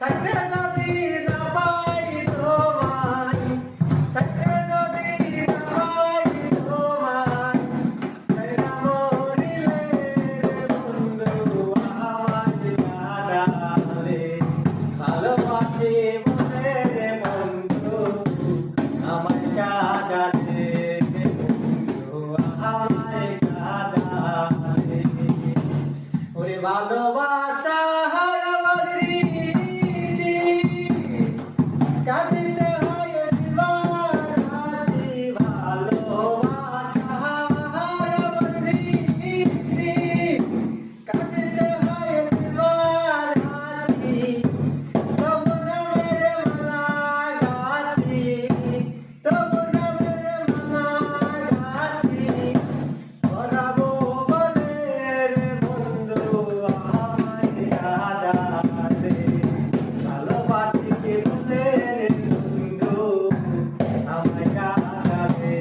থাকতে যদি না পাই তোমায়, থাকতে যদি না পাই তোমায়, তাইরা মরিলে রে বন্ধু আমায় কাঁদালে। ভালোবাসি বলে রে বন্ধু আমায় কাঁদালে, রে বন্ধু আমায় কাঁদালে। ওরে ভালোবাসা হারাবার রীতি, কাঁদিতে হয় দিবারাতি। ভালোবাসা হারাবার রীতি, কাঁদিতে হয় দিবারাতি। তবু না মেরে মালা গাছি, তবু না মেরে মালা গাছি। পরাবো বলে রে বন্ধু আমায় কাঁদালে। ভালোবাসি কে বলে রে বন্ধু আমায় কাঁদালে,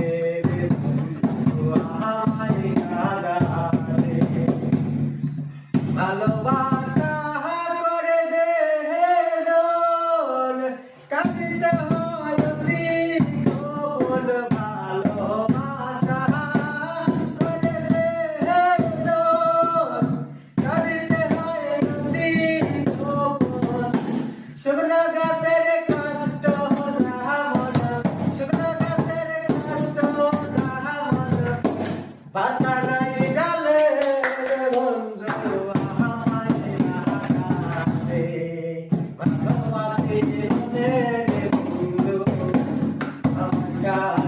রে বন্ধু আমায় কাঁদালে। ভালোবাসা করে যে জন, কাঁদিতে হয় অতি গোপন। ভালোবাসা করে যে জন, কাঁদিতে হয় অতি গোপন। শুকনো গাছের কষ্ট যাহা মন, শুকনো গাছের কষ্ট যাহা মন, পাতা নাই ডালে রে বন্ধু আমায় কাঁদালে। ভালোবাসি বলে রে বন্ধু আমায় কাঁদালে।